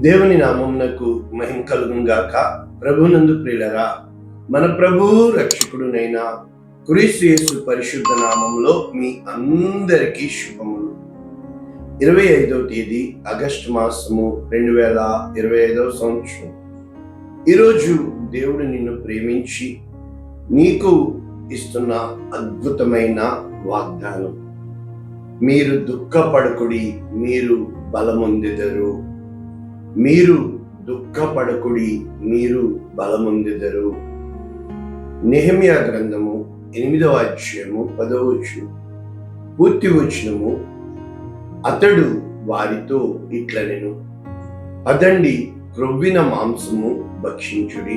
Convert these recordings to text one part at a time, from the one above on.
దేవుని నామమునకు మహిమ కలుగును గాక. ప్రభునందు ప్రియులరా, మన ప్రభువు రక్షకుడునైన క్రీస్తు యేసు పరిశుద్ధ నామములో మీ అందరికీ శుభములు. 25వ తేదీ ఆగస్టు మాసము 2025 సంవత్సరం. ఈరోజు దేవుడు నిన్ను ప్రేమించి నీకు ఇస్తున్న అద్భుతమైన వాగ్దానం. మీరు దుఃఖపడకుడి, మీరు బలమొందెదరు. మీరు దుఃఖపడకుడి, మీరు బలమొందెదరు. నెహెమ్యా గ్రంథము 8వ అధ్యాయము 10వ వచనం, పూర్తి వచనము. అతడు వారితో ఇట్లనెను, పదండి, క్రొవ్విన మాంసము భక్షించుడి,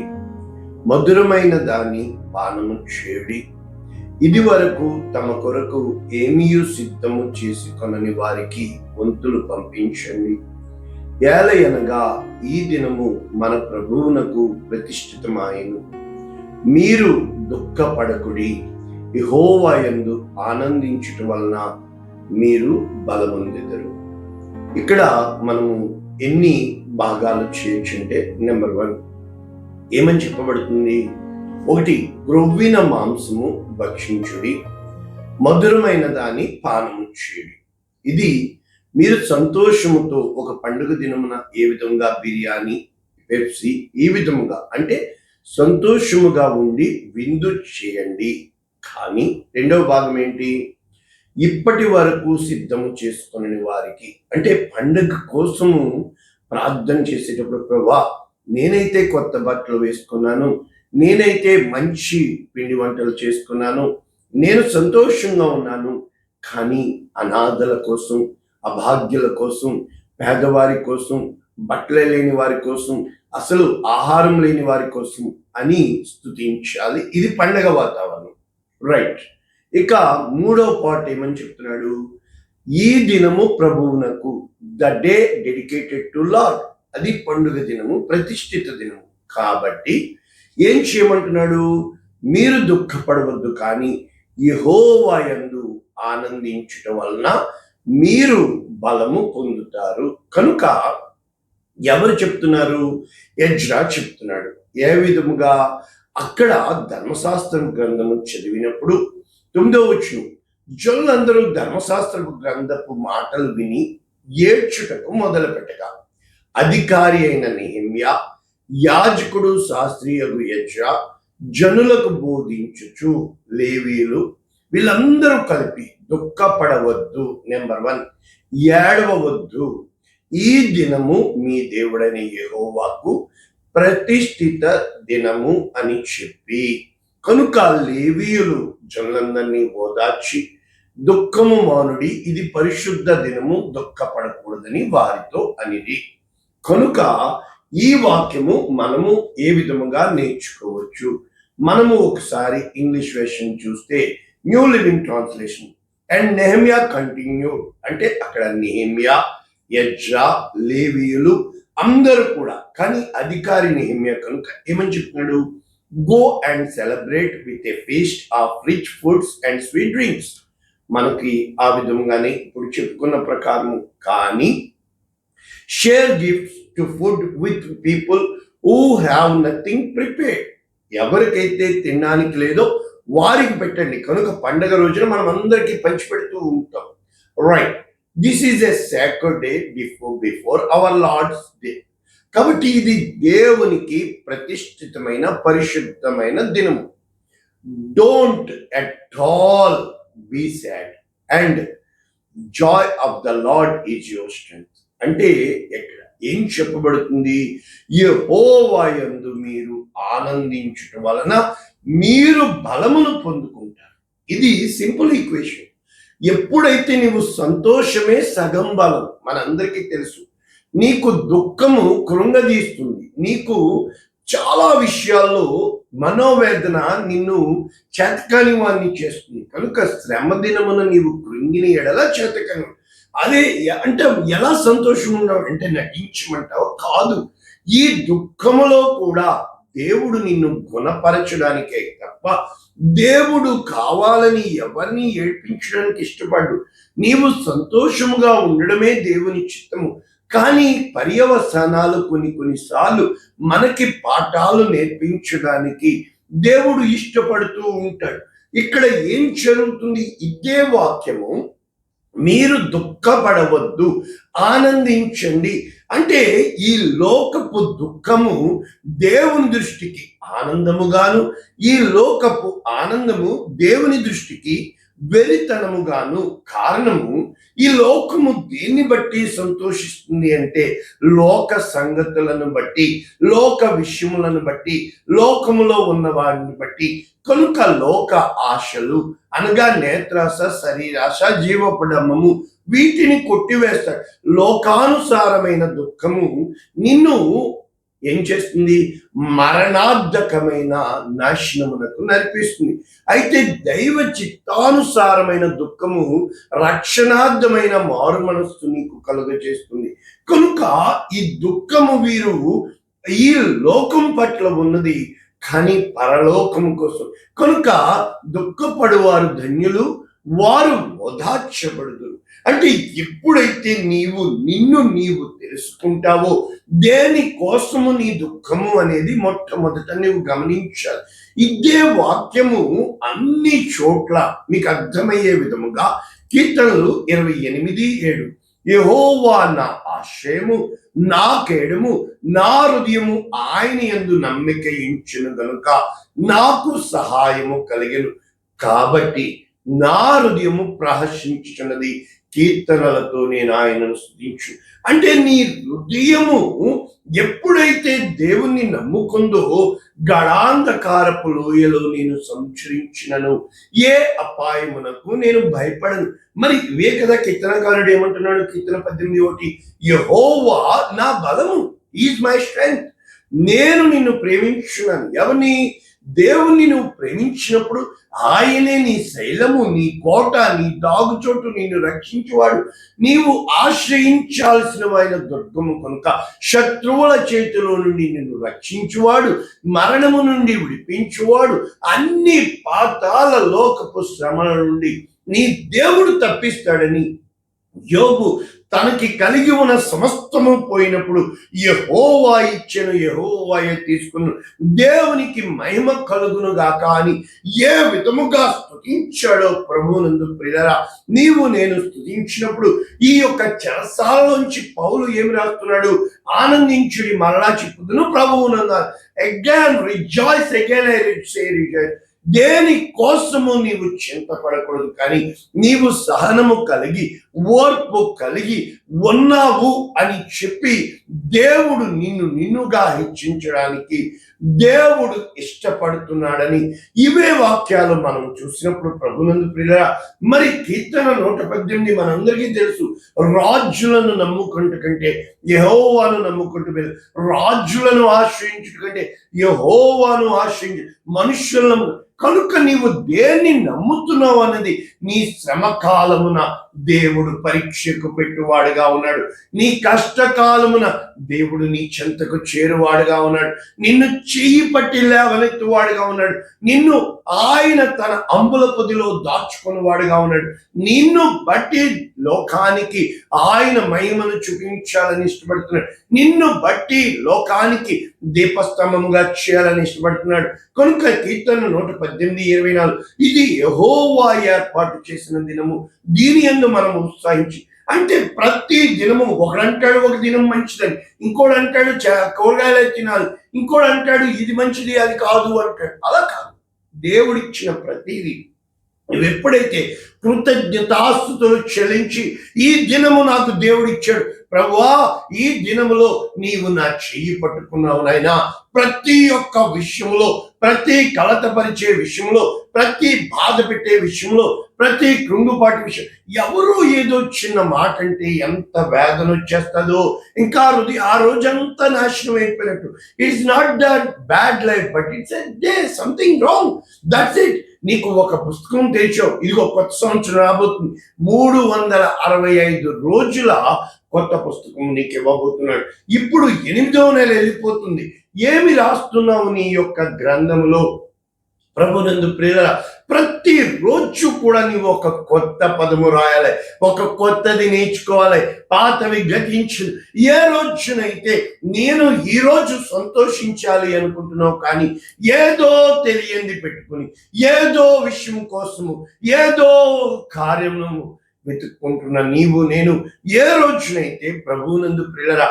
మధురమైన దాన్ని పానము చేయుడి. ఇది వరకు తమ కొరకు ఏమీయు సిద్ధము చేసుకొనని వారికి వంతులు పంపించండి. ఏలయనగా ఈ దినము మన ప్రభువునకు ప్రతిష్ఠితమాయెను. మీరు దుఃఖపడకుడి, యెహోవా యందు ఆనందించుట వలన మీరు బలమొందెదరు. ఇక్కడ మనము ఎన్ని భాగాలు చేయొచ్చంటే, నెంబర్ 1 ఏమని చెప్పబడుతుంది? 1, క్రొవ్విన మాంసము భక్షించుడి, మధురమైన దాన్ని పానము చేయుడి. ఇది మీరు సంతోషముతో ఒక పండుగ దినమున ఏ విధంగా బిర్యానీ, పెప్సీ, ఈ విధముగా అంటే సంతోషముగా ఉండి విందు చేయండి. కానీ రెండవ భాగం ఏంటి? ఇప్పటి వరకు సిద్ధము చేసుకుని వారికి, అంటే పండుగ కోసము ప్రార్థన చేసేటప్పుడు, ప్రభువా నేనైతే కొత్త బట్టలు వేసుకున్నాను, నేనైతే మంచి పిండి వంటలు చేసుకున్నాను, నేను సంతోషంగా ఉన్నాను, కానీ అనాథల కోసం, అభాగ్యుల కోసం, పేదవారి కోసం, బట్టలు లేని వారి కోసం, అసలు ఆహారం లేని వారి కోసం అని స్తుతించాలి. ఇది పండగ వాతావరణం, రైట్. ఇక 3వ పార్ట్ ఏమని చెప్తున్నాడు? ఈ దినము ప్రభువునకు, the day dedicated to lord. అది పండుగ దినము, ప్రతిష్ఠిత దినము. కాబట్టి ఏం చేయమంటున్నాడు? మీరు దుఃఖపడవద్దు, కానీ యెహోవా యందు ఆనందించుట వలన మీరు బలము పొందుతారు. కనుక ఎవరు చెప్తున్నారు? ఎజ్రా చెప్తున్నాడు. ఏ విధముగా? అక్కడ ధర్మశాస్త్ర గ్రంథము చదివినప్పుడు 9వ వచనం, జనులందరూ ధర్మశాస్త్ర గ్రంథపు మాటలు విని ఏడ్చుటకు మొదలు పెట్టగా, అధికారి అయిన నెహెమ్యా, యాజకుడు శాస్త్రియగు ఎజ్రా జనులకు బోధించుచు, లేవీయులు వీళ్ళందరూ కలిపి దుఃఖపడవద్దు, నెంబర్ 1, ఏడవవద్దు, ఈ దినము మీ దేవుడైన యెహోవాకు ప్రతిష్ఠిత దినము అని చెప్పి. కనుక లేవీయులు జనులందరినీ ఓదార్చి, దుఃఖము మానుడి, ఇది పరిశుద్ధ దినము, దుఃఖపడకూడదని వారితో అనిది. కనుక ఈ వాక్యము మనము ఏ విధముగా నేర్చుకోవచ్చు? మనము ఒకసారి ఇంగ్లీష్ వెర్షన్ చూస్తే, new living translation, and Nehemiah continued, అంటే అక్కడ నెహెమ్యా, ఎజ్రా, లేవీయులు అందరూ కూడా, కానీ అధికారి నెహెమ్యా కనుక ఏమని చెప్తున్నాడు? Go and celebrate with a feast of rich foods and sweet drinks. మనకి ఆ విధంగానే ఇప్పుడు చెప్పుకున్న ప్రకారం. కానీ share gifts to food with people who have nothing prepared. ఎవరికైతే తినడానికి లేదో వారికి పెట్టండి. కనుక పండగ రోజున మనం అందరికీ పంచిపెడుతూ ఉంటాం, right. This is a sacred day before our Lord's day. కాబట్టి ఇది దేవునికి ప్రతిష్ఠితమైన పరిశుద్ధమైన దినము. Don't at all be sad and joy of the Lord is your strength. అంటే ఎక్కడ ఏం చెప్పబడుతుంది? యెహోవా యందు మీరు ఆనందించుట వలన మీరు బలమును పొందుకుంటారు. ఇది సింపుల్ ఈక్వేషన్. ఎప్పుడైతే నీవు సంతోషమే సగం బలం, మనందరికీ తెలుసు. నీకు దుఃఖము కృంగదీస్తుంది, నీకు చాలా విషయాల్లో మనోవేదన నిన్ను చేతకాని వాడిని చేస్తుంది. కనుక శ్రమ దినమున నీవు కృంగిన ఎడల చేతకాని. అదే అంటే ఎలా సంతోషం ఉన్నావు అంటే నటించమంటావు? కాదు. ఈ దుఃఖములో కూడా దేవుడు నిన్ను గుణపరచడానికే తప్ప దేవుడు కావాలని ఎవరిని ఏడ్పించడానికి ఇష్టపడ్డు. నీవు సంతోషముగా ఉండడమే దేవుని చిత్తము. కానీ పర్యవసానాలు కొన్నిసార్లు మనకి పాఠాలు నేర్పించడానికి దేవుడు ఇష్టపడుతూ ఉంటాడు. ఇక్కడ ఏం జరుగుతుంది? ఇదే వాక్యము, మీరు దుఃఖపడవద్దు, ఆనందించండి. అంటే ఈ లోకపు దుఃఖము దేవుని దృష్టికి ఆనందముగాను, ఈ లోకపు ఆనందము దేవుని దృష్టికి వెరితనముగాను. కారణము, ఈ లోకము దేన్ని బట్టి సంతోషిస్తుంది అంటే లోక సంగతులను బట్టి, లోక విషయములను బట్టి, లోకములో ఉన్న వారిని బట్టి. కనుక లోక ఆశలు అనగా నేత్రాశ, శరీరాశ, జీవపడమము, వీటిని కొట్టివేస్తాడు. లోకానుసారమైన దుఃఖము నిన్ను ఏం చేస్తుంది? మరణార్థకమైన నాశనమునకు నడిపిస్తుంది. అయితే దైవ చిత్తానుసారమైన దుఃఖము రక్షణార్థమైన మారు మనస్సు నీకు కలుగజేస్తుంది. కనుక ఈ దుఃఖము వీరు ఈ లోకం పట్ల ఉన్నది, కానీ పరలోకము కోసం. కనుక దుఃఖపడువారు ధన్యులు, వారు ఓదార్చబడుదురు. అంటే ఎప్పుడైతే నిన్ను నీవు తెలుసుకుంటావో, దేని కోసము నీ దుఃఖము అనేది మొట్టమొదట నీవు గమనించాలి. ఇదే వాక్యము అన్ని చోట్ల మీకు అర్థమయ్యే విధముగా కీర్తనలు 28:7, యెహోవా నా ఆశ్రయము, నా కేడము, నా హృదయము ఆయన యందు నమ్మిక ఉంచెను గనుక నాకు సహాయము కలిగెను, కాబట్టి నా హృదయము ప్రహర్షించుచున్నది, కీర్తనలతో నేను ఆయనను స్తుతించు. అంటే నీ హృదయము ఎప్పుడైతే దేవుణ్ణి నమ్ముకుందో, గడాంధకారపు లోయలో నేను సంచరించినను ఏ అపాయమునకు నేను భయపడను. మరి ఇవే కదా కీర్తనకారుడు ఏమంటున్నాడు? కీర్తన 18:1, యెహోవా నా బలము, ఈజ్ మై స్ట్రెంగ్త్, నేను నిన్ను ప్రేమించున్నాను. ఎవరిని? దేవుణ్ణి నువ్వు ప్రేమించినప్పుడు ఆయనే నీ శైలము, నీ కోట, నీ దాగుచోటు, నిన్ను రక్షించువాడు, నీవు ఆశ్రయించాల్సిన ఆయన దుర్గము కనుక. శత్రువుల చేతిలో నుండి నిన్ను రక్షించువాడు, మరణము నుండి విడిపించువాడు, అన్ని పాతాల లోకపు శ్రమల నుండి నీ దేవుడు తప్పిస్తాడని యోబు తనకి కలిగి ఉన్న సమస్తము పోయినప్పుడు యెహోవా ఇచ్చెను, యెహోవాయే తీసుకును, దేవునికి మహిమ కలుగును గాక అని ఏ విధముగా స్తుతించాడో ప్రభువునందు ప్రియులారా, నీవు నేను స్తుతించినప్పుడు ఈ యొక్క చెరసాలలోంచి పౌలు ఏమి రాస్తున్నాడు? ఆనందించుడి, మరలా చెప్పుదును ప్రభువునందు. Again rejoice, again I say rejoice. దేని కోసము నీవు చింతపడకూడదు, కానీ నీవు సహనము కలిగి, ఓర్పు కలిగి ఉన్నావు అని చెప్పి దేవుడు నిన్నుగా హెచ్చించడానికి దేవుడు ఇష్టపడుతున్నాడని ఇవే వాక్యాలు మనం చూసినప్పుడు ప్రభునందు ప్రియులారా, మరి కీర్తన 118 మనందరికీ తెలుసు. రాజులను నమ్ముకుంటు కంటే యెహోవాను నమ్ముకుంటూ వెళ్ళు, రాజులను ఆశ్రయించుట కంటే యెహోవాను ఆశ్రయించు, మనుషులను. కనుక నీవు దేన్ని నమ్ముతున్నావు అన్నది నీ శ్రమ కాలమున దేవుడు పరీక్షకు పెట్టువాడుగా ఉన్నాడు. నీ కష్టకాలమున దేవుడు నీ చెంతకు చేరువాడుగా ఉన్నాడు. నిన్ను చెయ్యి పట్టి లేవనెత్తువాడుగా ఉన్నాడు. నిన్ను ఆయన తన అంబుల పొదిలో దాచుకున్నవాడుగా ఉన్నాడు. నిన్ను బట్టి లోకానికి ఆయన మహిమను చూపించాలని ఇష్టపడుతున్నాడు. నిన్ను బట్టి లోకానికి దీపస్తంభముగా చేయాలని ఇష్టపడుతున్నాడు. కనుక కీర్తన 118:24, ఇది యెహోవా ఏర్పాటు చేసిన దినము, దీని యందు మనం ఉత్సాహించి. అంటే ప్రతి దినము ఒకడంటాడు ఒక దినం మంచిదని, ఇంకోడు అంటాడు కూరగాయలు తినాలి, ఇంకోడు అంటాడు ఇది మంచిది అది కాదు అంటాడు. అలా కాదు. దేవుడిచ్చిన ప్రతిదీ నువ్వు ఎప్పుడైతే కృతజ్ఞతాస్తుతులు చెల్లించి, ఈ దినము నాకు దేవుడిచ్చాడు ప్రభువా, ఈ దినములో నీవు నా చెయ్యి పట్టుకున్నావు నాయనా, ప్రతి ఒక్క విషయంలో, ప్రతి కలతపరిచే విషయంలో, ప్రతి బాధ పెట్టే విషయంలో, ప్రతి కృంగుపాటి విషయం, ఎవరో ఏదో చిన్న మాట అంటే ఎంత వేదన వచ్చేస్తుందో, ఇంకా ఆ రోజంతా నాశనం అయిపోయినట్టు. It's not that bad life, but it's day something wrong, that's it. నీకు ఒక పుస్తకం తెరిచావు, ఇదిగో కొత్త సంవత్సరం రాబోతుంది, 365 రోజుల కొత్త పుస్తకం నీకు ఇవ్వబోతున్నాడు. ఇప్పుడు 8వ నెల వెళ్ళిపోతుంది. ఏమి రాస్తున్నావు నీ యొక్క గ్రంథములో? ప్రభునందు ప్రియులారా, ప్రతి ప్రతి రోజు కూడా నీవు ఒక కొత్త పదము రాయాలి, ఒక కొత్తది నేర్చుకోవాలి, పాతవి గతించు. ఏ రోజునైతే నేను ఈ రోజు సంతోషించాలి అనుకుంటున్నావు కానీ ఏదో తెలియంది పెట్టుకుని ఏదో విషయం కోసము ఏదో కార్యము వెతుక్కుంటున్న నీవు నేను ఏ రోజునైతే ప్రభువునందు ప్రియులరా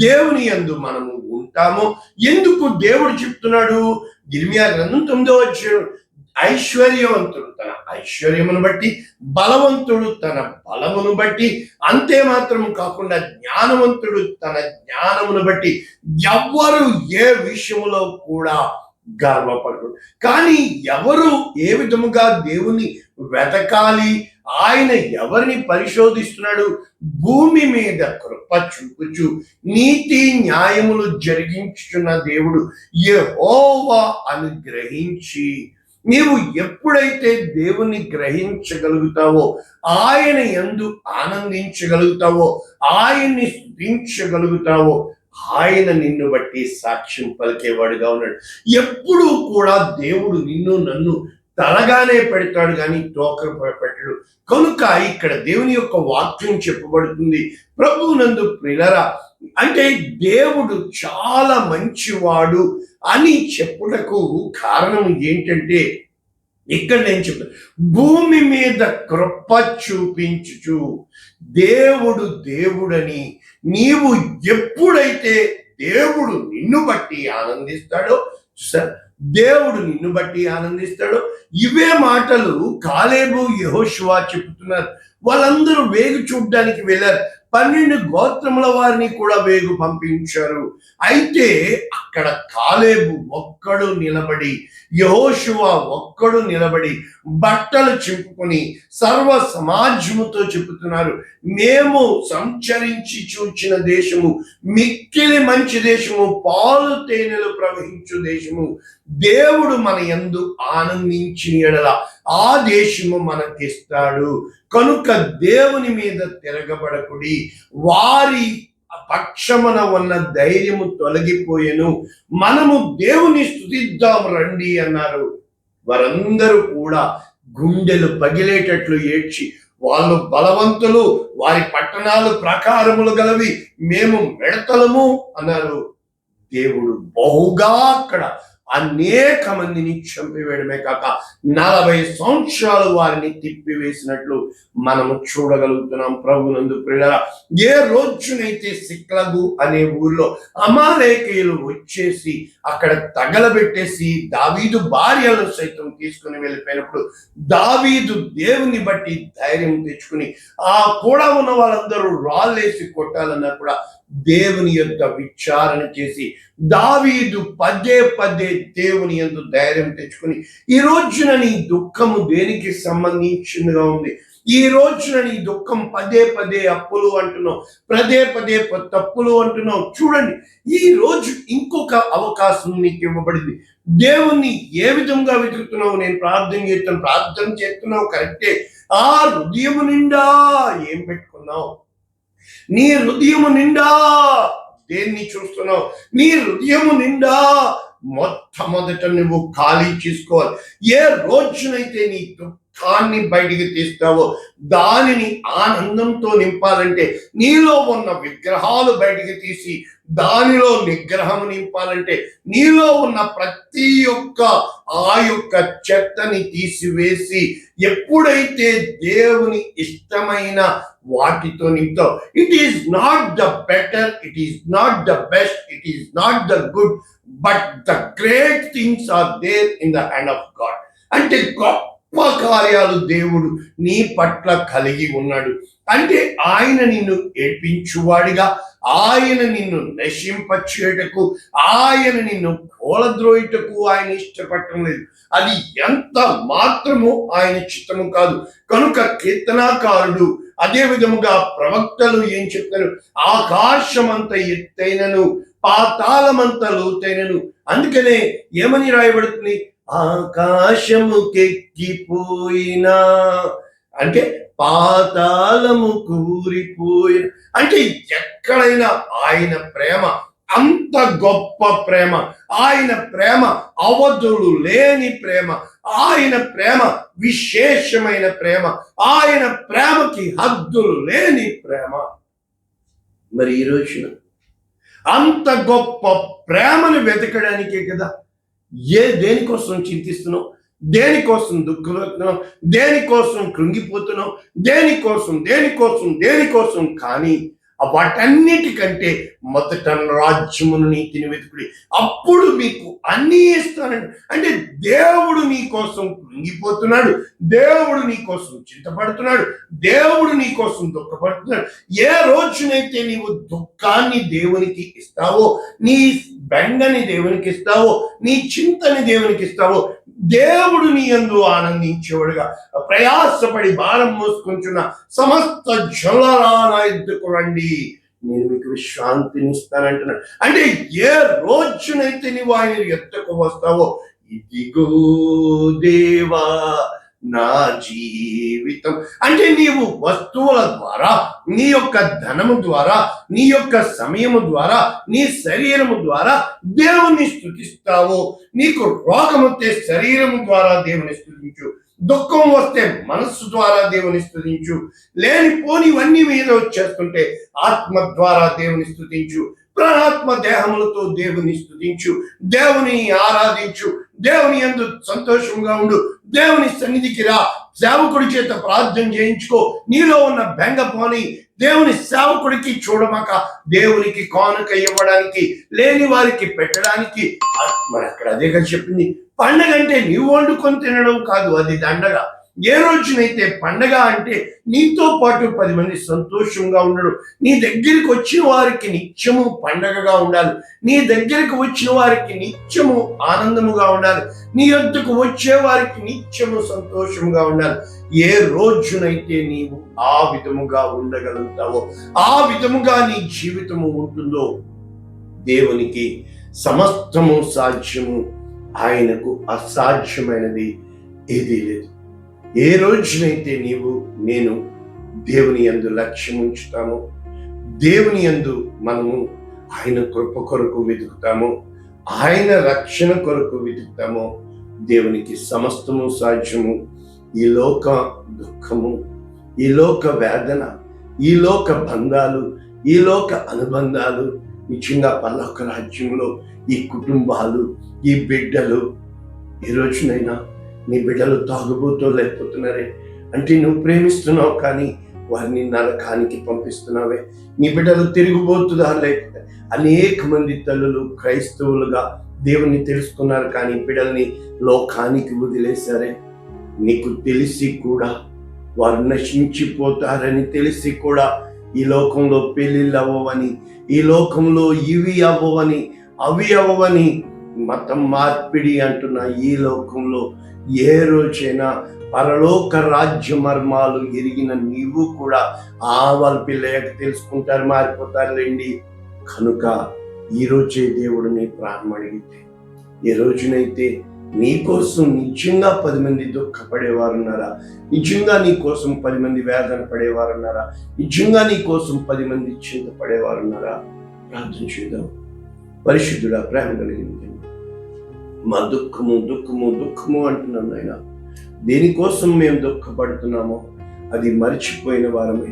దేవుని యందు మనము ఉంటామో, ఎందుకు దేవుడు చెప్తున్నాడు యిర్మీయా గ్రంథం 9వ అధ్యాయం, ఐశ్వర్యవంతుడు తన ఐశ్వర్యమును బట్టి, బలవంతుడు తన బలమును బట్టి, అంతే మాత్రము కాకుండా జ్ఞానవంతుడు తన జ్ఞానమును బట్టి, ఎవ్వరు ఏ విషయములో కూడా గర్వపడు. కానీ ఎవరు ఏ విధముగా దేవుని వెతకాలి, ఆయన ఎవరిని పరిశోధిస్తున్నాడు, భూమి మీద కృప చూపుచు నీతి న్యాయములు జరిగించుచున్న దేవుడు యెహోవా అని గ్రహించి, నీవు ఎప్పుడైతే దేవుని గ్రహించగలుగుతావో, ఆయన యందు ఆనందించగలుగుతావో, ఆయన్ని స్తుతించగలుగుతావో, ఆయన నిన్ను బట్టి సాక్ష్యం పలికేవాడుగా ఉన్నాడు. ఎప్పుడూ కూడా దేవుడు నిన్ను నన్ను తలగానే పెడతాడు కానీ తోక పెట్టడు. కనుక ఇక్కడ దేవుని యొక్క వాక్యం చెప్పబడుతుంది, ప్రభువునందు ప్రియులరా, అంటే దేవుడు చాలా మంచివాడు అని చెప్పుటకు కారణం ఏంటంటే, ఇక్కడ నేను చెప్తాను, భూమి మీద కృప చూపించుచు దేవుడు దేవుడని నీవు ఎప్పుడైతే దేవుడు నిన్ను బట్టి ఆనందిస్తాడో, దేవుడు నిన్ను బట్టి ఆనందిస్తాడో, ఇవే మాటలు కాలేబు యెహోషువ చెప్తున్నారు. వాళ్ళందరూ వేగు చూడ్డానికి వెళ్ళారు, 12 గోత్రముల వారిని కూడా వేగు పంపించారు. అయితే అక్కడ కాలేబు ఒక్కడు నిలబడి, యెహోషువ ఒక్కడు నిలబడి బట్టలు చింపుకొని సర్వ సమాజముతో చెబుతున్నారు, మేము సంచరించి చూచిన దేశము మిక్కిలి మంచి దేశము, పాలు తేనెలు ప్రవహించు దేశము, దేవుడు మన యందు ఆనందించిన ఎడల ఆ దేశము మనకిస్తాడు. కనుక దేవుని మీద తిరగబడకుడి, వారి పక్షమున ఉన్న ధైర్యము తొలగిపోయెను, మనము దేవుని స్తుతిద్దాం రండి అన్నారు. వారందరూ కూడా గుండెలు పగిలేటట్లు ఏడ్చి, వాళ్ళు బలవంతులు, వారి పట్టణాలు ప్రాకారములు గలవి, మేము మిడతలము అన్నారు. దేవుడు బహుగా అక్కడ అనేక మందిని చంపివేయడమే కాక 40 సంవత్సరాలు వారిని తిప్పివేసినట్లు మనము చూడగలుగుతున్నాం. ప్రభునందు ప్రియులారా, ఏ రోజునైతే సిక్లగు అనే ఊర్లో అమాలేకీయులు వచ్చేసి అక్కడ తగలబెట్టేసి దావీదు భార్యలను సైతం తీసుకుని వెళ్ళిపోయినప్పుడు, దావీదు దేవుని బట్టి ధైర్యం తెచ్చుకుని ఆ కూడా ఉన్న వాళ్ళందరూ రాళ్ళేసి కొట్టాలన్నా కూడా దేవుని యొక్క విచారణ చేసి దావీదు పదే పదే దేవుని యందు ధైర్యం తెచ్చుకుని, ఈ రోజున నీ దుఃఖము దేనికి సంబంధించిందిగా ఉంది, ఈ రోజున నీ దుఃఖం పదే పదే అప్పులు అంటున్నావు, పదే పదే తప్పులు అంటున్నావు, చూడండి ఈ రోజు ఇంకొక అవకాశం నీకు ఇవ్వబడింది. దేవుణ్ణి ఏ విధంగా వెతుకుతున్నావు, నేను ప్రార్థన చేస్తున్నావు కరెక్టే, ఆ హృదయము నిండా ఏం పెట్టుకున్నావు, నీ హృదయము నిండా దేన్ని చూస్తున్నావు, నీ హృదయము నిండా మొట్టమొదట నువ్వు ఖాళీ చేసుకోవాలి. ఏ రోజునైతే నీ దుఃఖాన్ని బయటికి తీస్తావో, దానిని ఆనందంతో నింపాలంటే నీలో ఉన్న విగ్రహాలు బయటికి తీసి దానిలో నిగ్రహం నింపాలంటే నీలో ఉన్న ప్రతి ఒక్క ఆ యొక్క చెత్తని తీసివేసి ఎప్పుడైతే దేవుని ఇష్టమైన వాటితో నింపుతావు, it is not the better, it is not the best, it is not the good, but the great things are there in the hand of God. అంటే గొప్ప కార్యాలు దేవుడు నీ పట్ల కలిగి ఉన్నాడు. అంటే ఆయన నిన్ను ఏడ్పించువాడిగా, ఆయన నిన్ను నశింపచేయటకు, ఆయన నిన్ను కూలద్రోయుటకు ఆయన ఇష్టపడటం లేదు. అది ఎంత మాత్రము ఆయన చిత్తము కాదు. కనుక కీర్తనాకారుడు అదే విధముగా ప్రవక్తలు ఏం చెప్తారు, ఆకాశమంత ఎత్తైనను పాతాళమంత లోతైనను. అందుకనే ఏమని రాయబడుతుంది, ఆకాశముకెక్కిపోయినా అంటే పాతాళము కూరిపోయిన, అంటే ఎక్కడైనా ఆయన ప్రేమ అంత గొప్ప ప్రేమ. ఆయన ప్రేమ అవధులు లేని ప్రేమ. ఆయన ప్రేమ విశేషమైన ప్రేమ. ఆయన ప్రేమకి హద్దులు లేని ప్రేమ. మరి ఈ రోజున అంత గొప్ప ప్రేమను వెతకడానికే కదా దేనికోసం చింతిస్తున్నావు, దేనికోసం దుఃఖపడుతున్నావు, దేనికోసం కృంగిపోతున్నావు, దేనికోసం కానీ వాటన్నిటికంటే మొదట రాజ్యమును నీతిని వెతుకుడి, అప్పుడు మీకు అన్నీ ఇస్తానండి. అంటే దేవుడు నీ కోసం కృంగిపోతున్నాడు, దేవుడు నీ కోసం చింతపడుతున్నాడు, దేవుడు నీ కోసం దుఃఖపడుతున్నాడు. ఏ రోజునైతే నీవు దుఃఖాన్ని దేవునికి ఇస్తావో, నీ బెంగని దేవునికి ఇస్తావో, నీ చింతని దేవునికి ఇస్తావో, దేవుడు నీ యందు ఆనందించేవాడుగా ప్రయాసపడి భారం మోసుకుంటున్న సమస్త జనులారా నా యొద్దకు రండి, నేను మీకు విశ్రాంతిని ఇస్తానంటున్నాడు. అంటే ఏ రోజునైతే నీవు ఆయన యొద్దకు వస్తావో, ఇదిగో దేవా నా జీవితం, అంటే నీవు వస్తువుల ద్వారా, నీ యొక్క ధనము ద్వారా, నీ యొక్క సమయము ద్వారా, నీ శరీరము ద్వారా దేవుని స్తుతిస్తావు. నీకు రోగం వస్తే శరీరము ద్వారా దేవుని స్తుతించు, దుఃఖం వస్తే మనస్సు ద్వారా దేవుని స్తుతించు, లేనిపోనివన్నీ మీద వచ్చేస్తుంటే ఆత్మ ద్వారా దేవుని స్తుతించు, ప్రాణాత్మ దేహములతో దేవుని స్తుతించు, దేవుని ఆరాధించు, దేవుని యందు సంతోషంగా ఉండు, దేవుని సన్నిధికి రా, సేవకుడి చేత ప్రార్థన చేయించుకో, నీలో ఉన్న బెంగ పోని, దేవుని సేవకుడికి చూడమక, దేవునికి కానుక ఇవ్వడానికి, లేని వారికి పెట్టడానికి. మరి అక్కడ అదే కదా చెప్పింది, పండగ అంటే నీవు వండుకొని తినడం కాదు, అది దండగ. ఏ రోజునైతే పండగ అంటే నీతో పాటు 10 మంది సంతోషంగా ఉండడం, నీ దగ్గరికి వచ్చిన వారికి నిత్యము పండగగా ఉండాలి, నీ దగ్గరికి వచ్చిన వారికి నిత్యము ఆనందముగా ఉండాలి, నీ యొద్దకు వచ్చే వారికి నిత్యము సంతోషముగా ఉండాలి. ఏ రోజునైతే నీవు ఆ విధముగా ఉండగలుగుతావో, ఆ విధముగా నీ జీవితము ఉంటుందో, దేవునికి సమస్తము సాధ్యము, ఆయనకు అసాధ్యమైనది ఏదీ లేదు. ఏ రోజునైతే నేను దేవుని యందు లక్ష్యం ఉంచుతామో, దేవుని యందు మనము ఆయన కృప కొరకు వెతుకుతామో, ఆయన రక్షణ కొరకు వెతుకుతామో, దేవునికి సమస్తము సాధ్యము. ఈ లోక దుఃఖము, ఈ లోక వేదన, ఈ లోక బంధాలు, ఈ లోక అనుబంధాలు, నిజంగా పరలోక రాజ్యంలో ఈ కుటుంబాలు, ఈ బిడ్డలు, ఈ రోజునైనా నీ బిడ్డలు తాగుబోతో లేకపోతున్నారే అంటే నువ్వు ప్రేమిస్తున్నావు కానీ వారిని నరకానికి పంపిస్తున్నావే. నీ బిడ్డలు తిరుగుబోతుదా లేకపోతే అనేక మంది తల్లులు క్రైస్తవులుగా దేవుని తెలుసుకున్నారు కానీ బిడ్డల్ని లోకానికి వదిలేశారే. నీకు తెలిసి కూడా వారు నశించిపోతారని తెలిసి కూడా ఈ లోకంలో పెళ్ళిళ్ళు అవ్వవని, ఈ లోకంలో ఇవి అవ్వవని, అవి అవ్వవని మతం మార్పిడి అంటున్న ఈ లోకంలో ఏ రోజైనా పరలోక రాజ్య మర్మాలు ఎరిగిన నీవు కూడా వాళ్ళ పిల్లయ్యాక తెలుసుకుంటారు, మారిపోతారులేండి. కనుక ఈ రోజే దేవుడు నీ ప్రాణం అడిగితే, ఏ రోజునైతే నీ కోసం నిజంగా 10 మంది దుఃఖపడేవారున్నారా, నిజంగా నీ కోసం 10 మంది వేదన పడేవారున్నారా, నిజంగా నీ కోసం 10 మంది చింతపడేవారున్నారా, ప్రార్థన చేద్దాం. పరిశుద్ధుడా, ప్రేమ కలిగింది, మా దుఃఖము దుఃఖము దుఃఖము అంటున్నాం నాయన. దేనికోసం మేము దుఃఖపడుతున్నామో అది మరిచిపోయిన వారమే,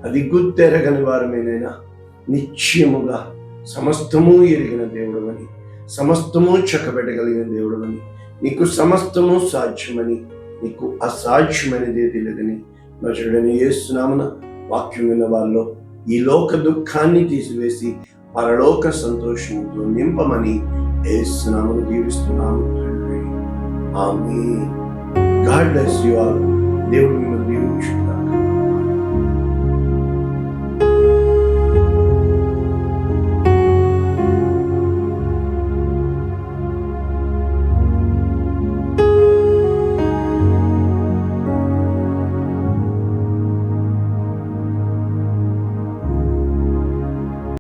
అది గుర్తెరగని వారమేనైనా. నిశ్చయముగా సమస్తము ఎరిగిన దేవుడవని, సమస్తము చక్కబెట్టగలిగిన దేవుడవని, నీకు సమస్తము సాధ్యమని, నీకు అసాధ్యమైనది లేదని నజరుడైన యేసు నామమున వాక్యం విన్న వాళ్ళలో ఈ లోక దుఃఖాన్ని తీసివేసి పరలోక సంతోషంతో నింపమని యేసు నామమున దీవిస్తున్నాము తండ్రి. ఆమేన్. God bless you all. దేవుడు మిమ్మల్ని